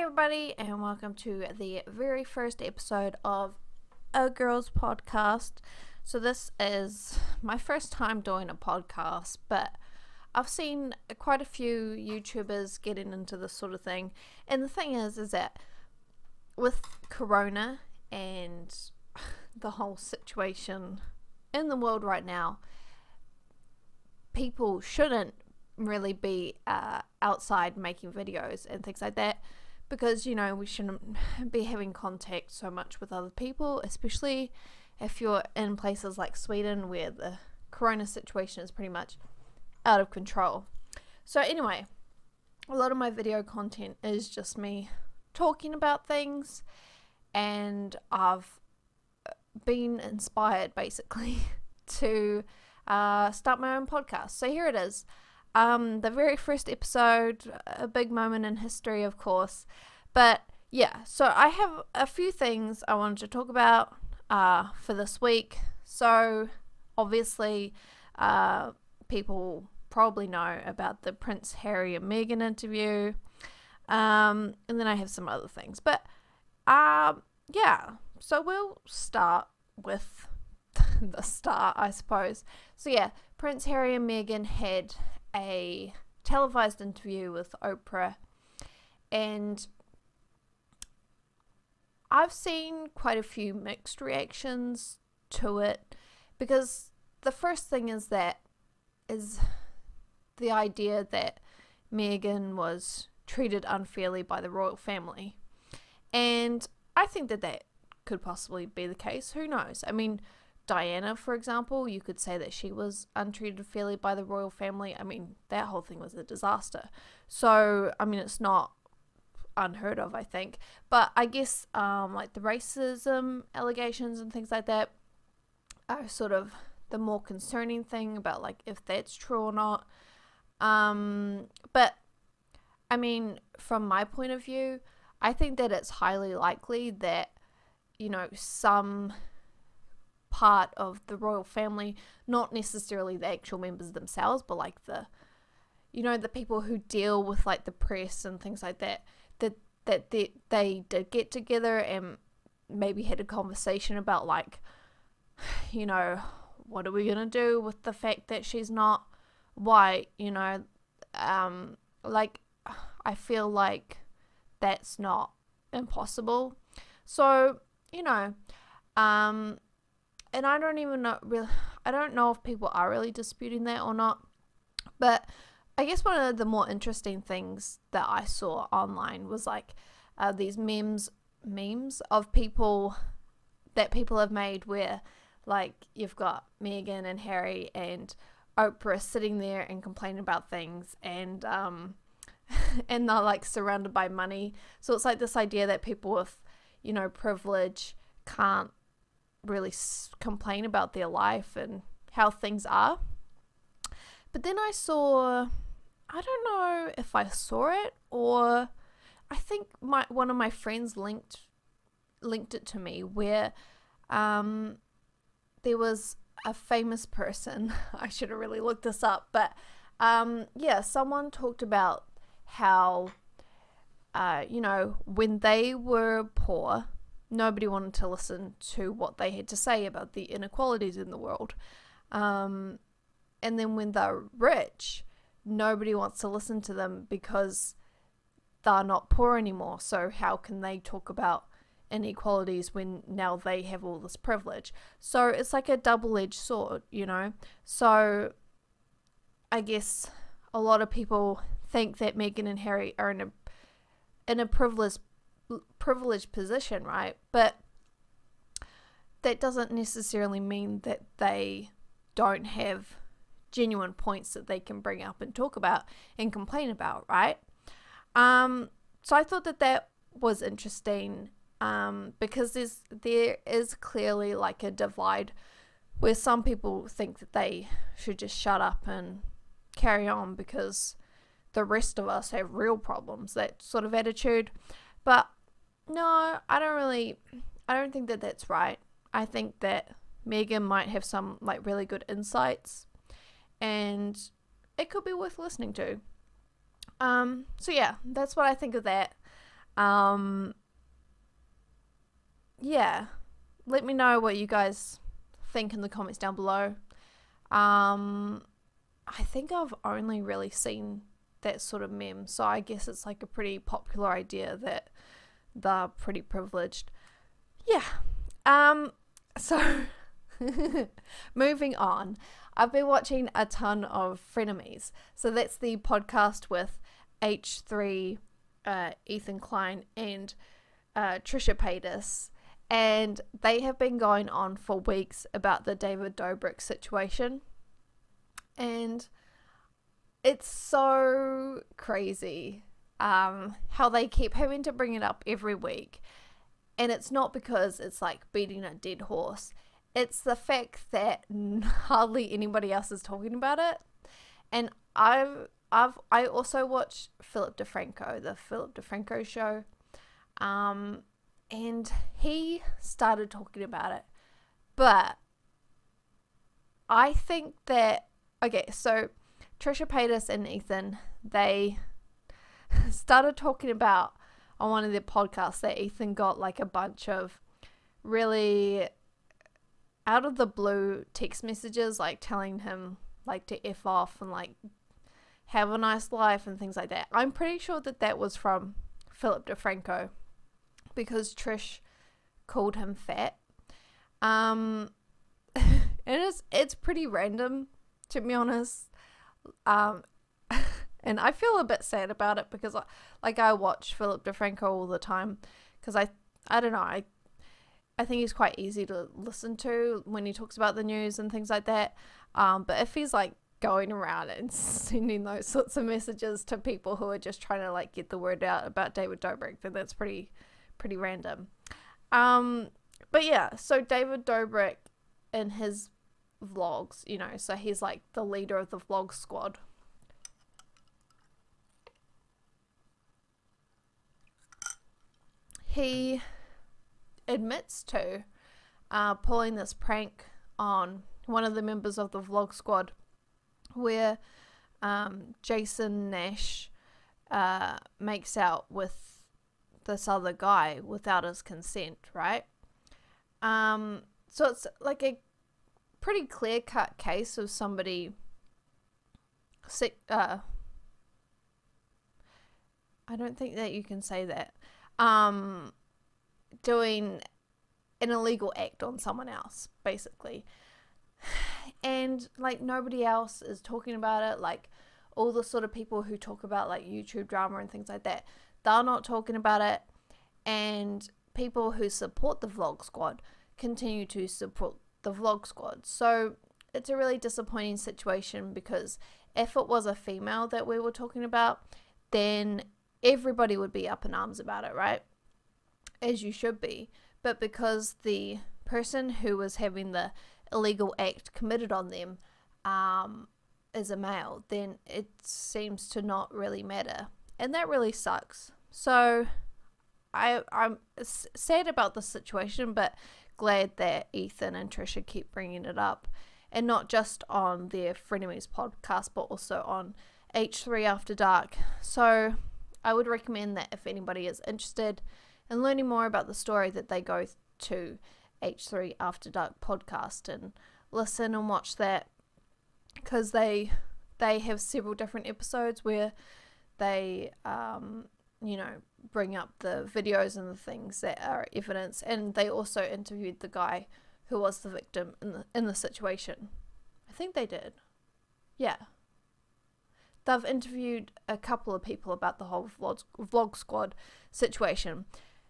Hey everybody, and welcome to the very first episode of A Girl's Podcast. So this is my first time doing a podcast, but I've seen quite a few YouTubers getting into this sort of thing. And the thing is that with Corona and the whole situation in the world right now, people shouldn't really be outside making videos and things like that, because we shouldn't be having contact so much with other people, especially if you're in places like Sweden where the corona situation is pretty much out of control. So anyway, a lot of my video content is just me talking about things, and I've been inspired basically to start my own podcast. So here it is. The very first episode, a big moment in history, of course. But yeah, so I have a few things I wanted to talk about for this week. So obviously, people probably know about the Prince Harry and Meghan interview. And then I have some other things. But yeah, so we'll start with the start, I suppose. So yeah, Prince Harry and Meghan had a televised interview with Oprah, and I've seen quite a few mixed reactions to it, because the first thing is the idea that Meghan was treated unfairly by the royal family, and I think that could possibly be the case. Who knows? I mean, Diana, for example, you could say that she was untreated fairly by the royal family. I mean, that whole thing was a disaster. So, I mean, it's not unheard of, I think. But I guess, like the racism allegations and things like that are sort of the more concerning thing about, like, if that's true or not. But, I mean, from my point of view, I think that it's highly likely that, some part of the royal family, not necessarily the actual members themselves, but like the people who deal with like the press and things like that, that they did get together and maybe had a conversation about, like, what are we gonna do with the fact that she's not white, like, I feel like that's not impossible. So and I don't even know, I don't know if people are really disputing that or not. But I guess one of the more interesting things that I saw online was like these memes of people have made, where like you've got Meghan and Harry and Oprah sitting there and complaining about things, and and they're like surrounded by money. So it's like this idea that people with privilege can't really complain about their life and how things are. But then I don't know if I saw it, or I think one of my friends linked it to me, where there was a famous person. I should have really looked this up, but yeah, someone talked about how when they were poor, nobody wanted to listen to what they had to say about the inequalities in the world. And then when they're rich, nobody wants to listen to them because they're not poor anymore. So how can they talk about inequalities when now they have all this privilege? So it's like a double-edged sword, So I guess a lot of people think that Meghan and Harry are in a privileged position, right? But that doesn't necessarily mean that they don't have genuine points that they can bring up and talk about and complain about, right? So I thought that was interesting, because there is clearly like a divide where some people think that they should just shut up and carry on because the rest of us have real problems, that sort of attitude. But no, I don't think that that's right. I think that Meghan might have some like really good insights, and it could be worth listening to. So yeah, that's what I think of that. Yeah, let me know what you guys think in the comments down below. I think I've only really seen that sort of meme, so I guess it's like a pretty popular idea that they're pretty privileged. Yeah. So moving on, I've been watching a ton of Frenemies. So that's the podcast with H3, Ethan Klein, and Trisha Paytas. And they have been going on for weeks about the David Dobrik situation. And it's so crazy how they keep having to bring it up every week. And it's not because it's like beating a dead horse. It's the fact that hardly anybody else is talking about it. And I also watch Philip DeFranco, the Philip DeFranco show. And he started talking about it. But I think that, okay, so Trisha Paytas and Ethan, they started talking about on one of their podcasts that Ethan got like a bunch of really out of the blue text messages like telling him like to F off and like have a nice life and things like that. I'm pretty sure that that was from Philip DeFranco because Trish called him fat. And it's pretty random, to be honest. And I feel a bit sad about it because I watch Philip DeFranco all the time because I don't know, I think he's quite easy to listen to when he talks about the news and things like that. But if he's like going around and sending those sorts of messages to people who are just trying to like get the word out about David Dobrik, then that's pretty random. But yeah, so David Dobrik in his vlogs, you know, so he's like the leader of the vlog squad. He admits to pulling this prank on one of the members of the vlog squad where Jason Nash makes out with this other guy without his consent, right? So it's like a pretty clear-cut case of somebody I don't think that you can say that. Doing an illegal act on someone else, basically. And like nobody else is talking about it. Like all the sort of people who talk about like YouTube drama and things like that, they're not talking about it. And people who support the vlog squad continue to support the vlog squad. So it's a really disappointing situation because if it was a female that we were talking about, then everybody would be up in arms about it, right? As you should be. But because the person who was having the illegal act committed on them is a male, then it seems to not really matter. And that really sucks. So I'm sad about the situation, but glad that Ethan and Trisha keep bringing it up. And not just on their Frenemies podcast, but also on H3 After Dark. So I would recommend that if anybody is interested in learning more about the story, that they go to H3 After Dark podcast and listen and watch that, because they have several different episodes where they you know, bring up the videos and the things that are evidence, and they also interviewed the guy who was the victim in the situation. I think they did. Yeah. They've interviewed a couple of people about the whole vlog squad situation,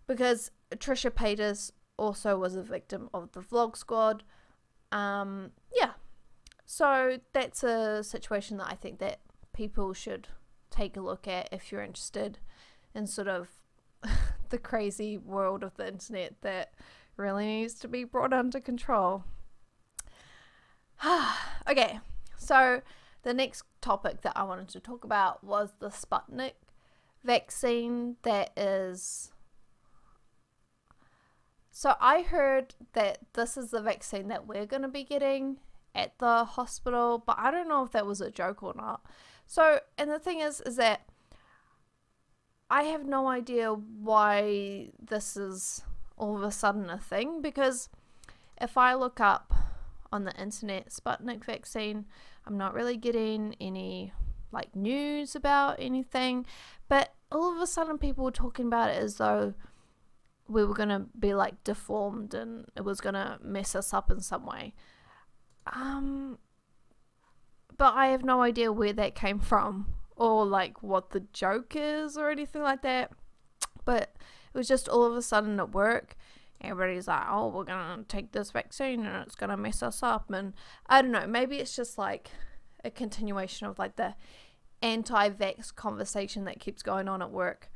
because Trisha Paytas also was a victim of the vlog squad. Yeah. So that's a situation that I think that people should take a look at if you're interested in sort of the crazy world of the internet that really needs to be brought under control. Okay, so the next topic that I wanted to talk about was the Sputnik vaccine that is... So I heard that this is the vaccine that we're going to be getting at the hospital, but I don't know if that was a joke or not. So, and the thing is that I have no idea why this is all of a sudden a thing, because if I look up on the internet Sputnik Vaccine, I'm not really getting any like news about anything, but all of a sudden people were talking about it as though we were gonna be like deformed and it was gonna mess us up in some way. But I have no idea where that came from or like what the joke is or anything like that. But it was just all of a sudden at work, everybody's like, oh, we're gonna take this vaccine and it's gonna mess us up. And I don't know, maybe it's just like a continuation of like the anti-vax conversation that keeps going on at work.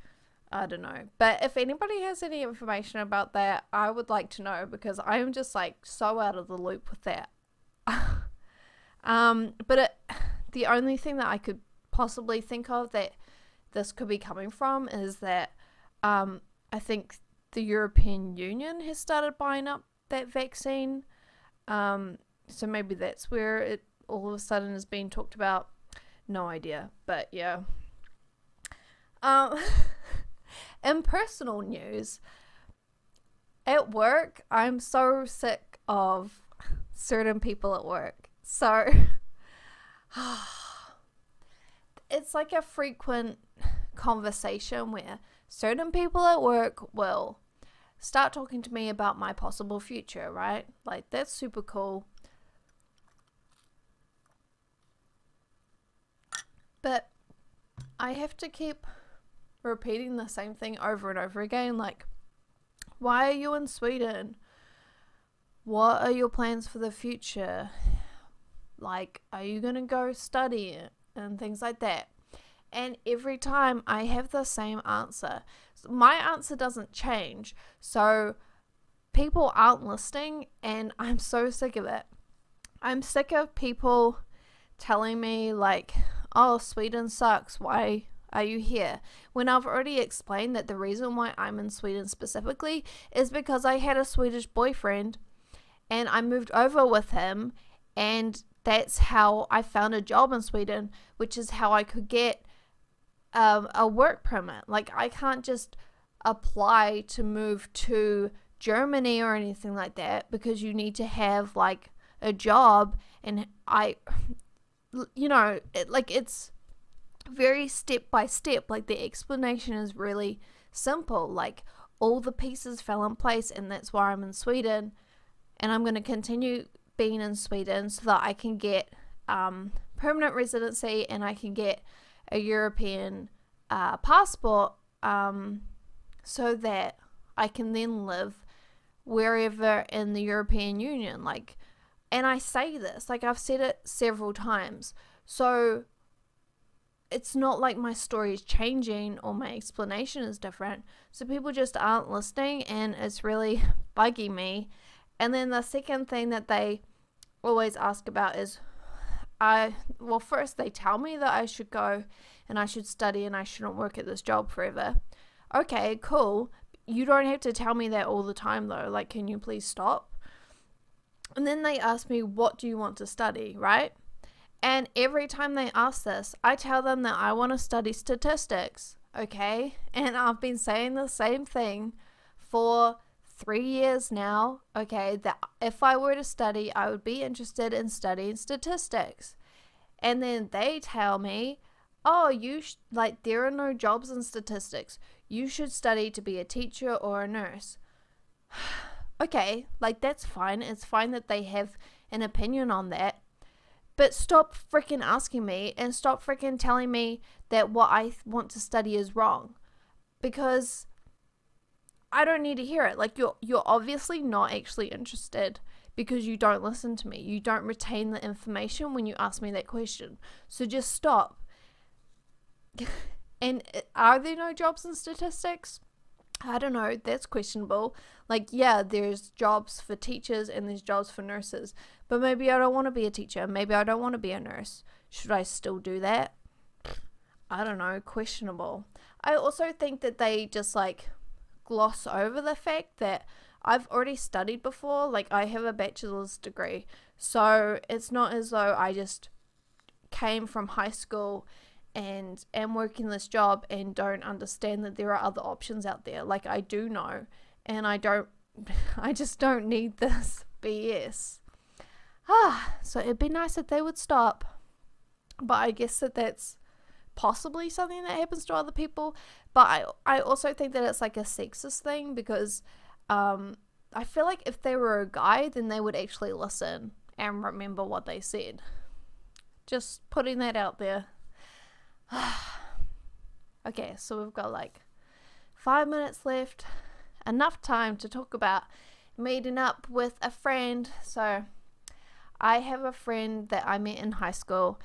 I don't know. But if anybody has any information about that, I would like to know, because I am just like so out of the loop with that. The only thing that I could possibly think of that this could be coming from is that I think the European Union has started buying up that vaccine. So maybe that's where it all of a sudden is being talked about. No idea. But yeah. In personal news, at work, I'm so sick of certain people at work. So it's like a frequent conversation where certain people at work will start talking to me about my possible future, right? Like, that's super cool. But I have to keep repeating the same thing over and over again. Like, why are you in Sweden? What are your plans for the future? Like, are you going to go study and things like that? And every time I have the same answer. My answer doesn't change. So people aren't listening, and I'm so sick of it. I'm sick of people telling me like, oh, Sweden sucks. Why are you here? When I've already explained that the reason why I'm in Sweden specifically is because I had a Swedish boyfriend and I moved over with him, and that's how I found a job in Sweden, which is how I could get a work permit. Like, I can't just apply to move to Germany or anything like that, because you need to have like a job, and it's very step by step. Like, the explanation is really simple. Like, all the pieces fell in place, and that's why I'm in Sweden, and I'm going to continue being in Sweden so that I can get permanent residency and I can get a European passport, so that I can then live wherever in the European Union. Like, and I say this, like, I've said it several times, so it's not like my story is changing or my explanation is different. So people just aren't listening, and it's really bugging me. And then the second thing that they always ask about is, first they tell me that I should go and I should study and I shouldn't work at this job forever. Okay, cool. You don't have to tell me that all the time though. Like, can you please stop? And then they ask me, what do you want to study, right? And every time they ask this, I tell them that I want to study statistics, okay? And I've been saying the same thing for 3 years now, okay, that if I were to study, I would be interested in studying statistics. And then they tell me, oh, there are no jobs in statistics. You should study to be a teacher or a nurse. Okay, like, that's fine. It's fine that they have an opinion on that. But stop freaking asking me, and stop freaking telling me that what I want to study is wrong. Because I don't need to hear it. Like, you're obviously not actually interested, because you don't listen to me. You don't retain the information when you ask me that question. So just stop. And are there no jobs in statistics? I don't know. That's questionable. Like, yeah, there's jobs for teachers and there's jobs for nurses. But maybe I don't want to be a teacher. Maybe I don't want to be a nurse. Should I still do that? I don't know. Questionable. I also think that they just like gloss over the fact that I've already studied before. Like, I have a bachelor's degree. So it's not as though I just came from high school and am working this job and don't understand that there are other options out there. Like, I do know, and I just don't need this BS. So it'd be nice if they would stop. But I guess that's possibly something that happens to other people. But I also think that it's like a sexist thing, because I feel like if they were a guy, then they would actually listen and remember what they said. Just putting that out there. Okay, so we've got like 5 minutes left. Enough time to talk about meeting up with a friend. So I have a friend that I met in high school.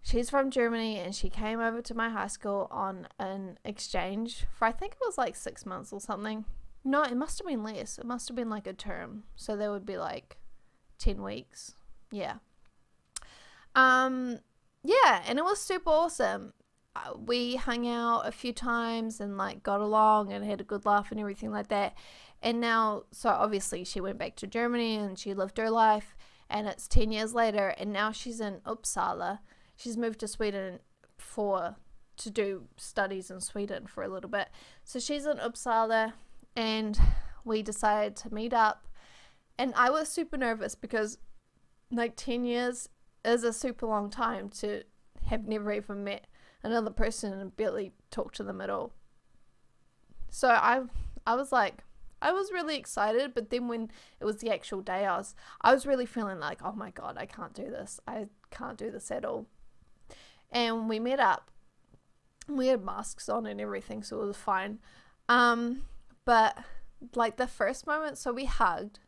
She's from Germany, and she came over to my high school on an exchange for, I think it was like 6 months or something. No, it must have been less. It must have been like a term. So there would be like 10 weeks. Yeah. Yeah, and it was super awesome. We hung out a few times and like got along and had a good laugh and everything like that. And now, so obviously she went back to Germany and she lived her life, and it's 10 years later, and now she's in Uppsala. She's moved to Sweden to do studies in Sweden for a little bit. So she's in Uppsala, and we decided to meet up. And I was super nervous because like 10 years is a super long time to have never even met another person and barely talked to them at all. So I was really excited, but then when it was the actual day, I was really feeling like, oh my god, I can't do this. I can't do this at all. And we met up. We had masks on and everything, so it was fine. But like the first moment, so we hugged,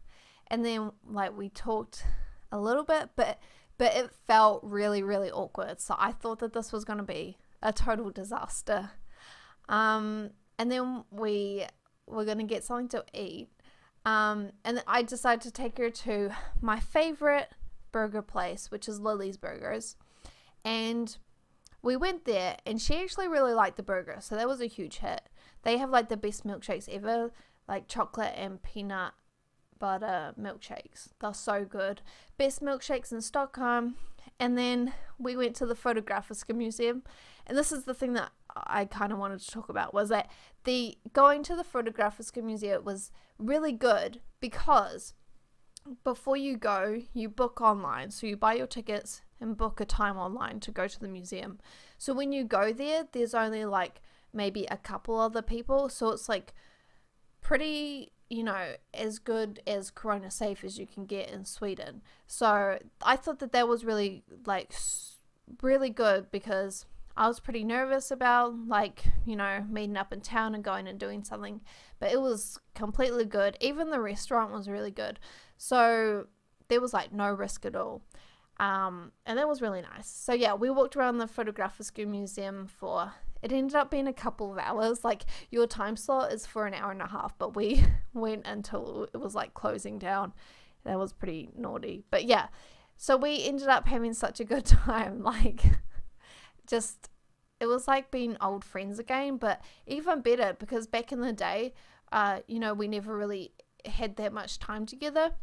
and then like we talked a little bit, but it felt really, really awkward. So I thought that this was going to be a total disaster. And then we were going to get something to eat. And I decided to take her to my favorite burger place, which is Lily's Burgers. And we went there, and she actually really liked the burger, so that was a huge hit. They have like the best milkshakes ever, like chocolate and peanut butter milkshakes. They're so good. Best milkshakes in Stockholm. And then we went to the Fotografiska Museum, and this is the thing that I kind of wanted to talk about, was that going to the Fotografiska Museum was really good, because before you go, you book online. So you buy your tickets and book a time online to go to the museum. So when you go there, there's only like maybe a couple other people, so it's like pretty, as good as corona safe as you can get in Sweden. So I thought that was really really good, because I was pretty nervous about meeting up in town and going and doing something, but it was completely good. Even the restaurant was really good, so there was like no risk at all. And that was really nice. So yeah, we walked around the Fotografiska Museum it ended up being a couple of hours. Like, your time slot is for an hour and a half, but we went until it was like closing down. That was pretty naughty. But yeah, so we ended up having such a good time. It was like being old friends again, but even better, because back in the day, we never really had that much time together.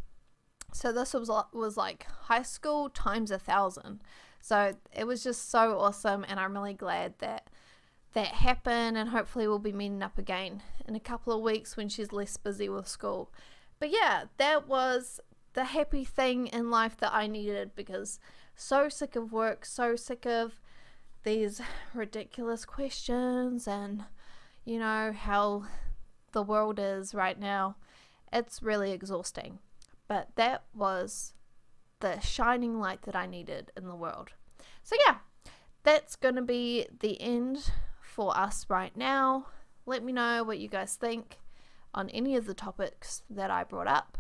So this was like high school times 1,000. So it was just so awesome, and I'm really glad that happened, and hopefully we'll be meeting up again in a couple of weeks when she's less busy with school. But yeah, that was the happy thing in life that I needed, because so sick of work, so sick of these ridiculous questions, and how the world is right now. It's really exhausting. But that was the shining light that I needed in the world. So yeah, that's going to be the end for us right now. Let me know what you guys think on any of the topics that I brought up.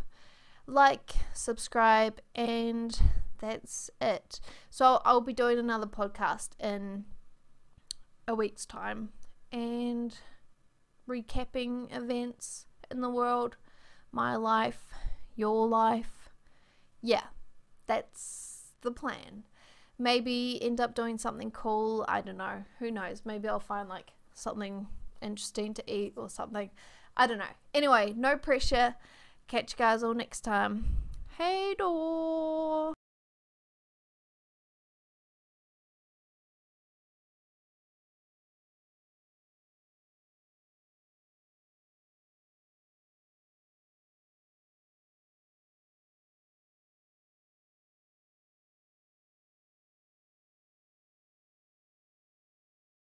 Like, subscribe, and that's it. So I'll be doing another podcast in a week's time, and recapping events in the world, my life, your life. Yeah, that's the plan. Maybe end up doing something cool. I don't know. Who knows? Maybe I'll find like something interesting to eat or something. I don't know. Anyway, no pressure. Catch you guys all next time. Hey door.